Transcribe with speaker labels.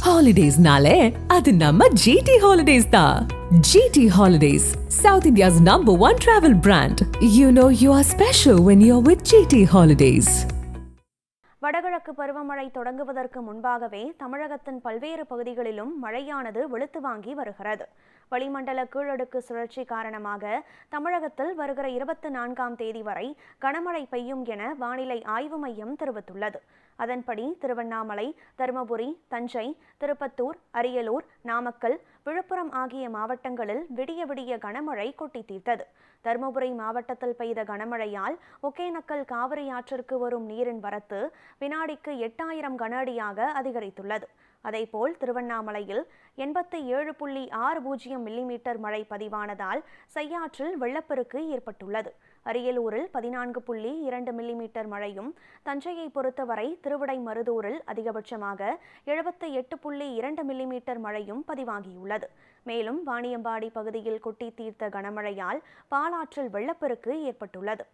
Speaker 1: Holidays-nale, adu namma GT Holidays da. GT Holidays, South India's #1 travel brand. You know you are special when you're with GT Holidays.
Speaker 2: வடகிழக்கு பருவமழை தொடங்குவதற்கு முன்பாகவே தமிழகத்தின் பல்வேறு பகுதிகளிலும் மழையானது வெளுத்து வாங்கி வருகிறது. வளிமண்டல கீழடுக்கு சுழற்சி காரணமாக தமிழகத்தில் வருகிற 24ஆம் தேதி வரை கனமழை பெய்யும் என வானிலை ஆய்வு மையம் தெரிவித்துள்ளது. அதன்படி திருவண்ணாமலை, தருமபுரி, தஞ்சை, திருப்பத்தூர், அரியலூர், நாமக்கல், விழுப்புரம் ஆகிய மாவட்டங்களில் விடிய விடிய கனமழை கொட்டி தீர்த்தது. தருமபுரி மாவட்டத்தில் பெய்த கனமழையால் ஒகேனக்கல் காவிரி ஆற்றிற்கு வரும் நீரின் வரத்து வினாடிக்கு 8000 கன அடியாக அதிகரித்துள்ளது. அதேபோல் திருவண்ணாமலையில் 87.60 மில்லிமீட்டர் மழை பதிவானதால் செய்யாற்றில் வெள்ளப்பெருக்கு ஏற்பட்டுள்ளது. அரியலூரில் 14.2 மில்லிமீட்டர் மழையும், தஞ்சையை பொறுத்தவரை திருவிடைமருதூரில் அதிகபட்சமாக 78.2 மில்லிமீட்டர் மழையும் பதிவாகியுள்ளது. மேலும் வாணியம்பாடி பகுதியில் கொட்டி தீர்த்த கனமழையால் பாலாற்றில் வெள்ளப்பெருக்கு ஏற்பட்டுள்ளது.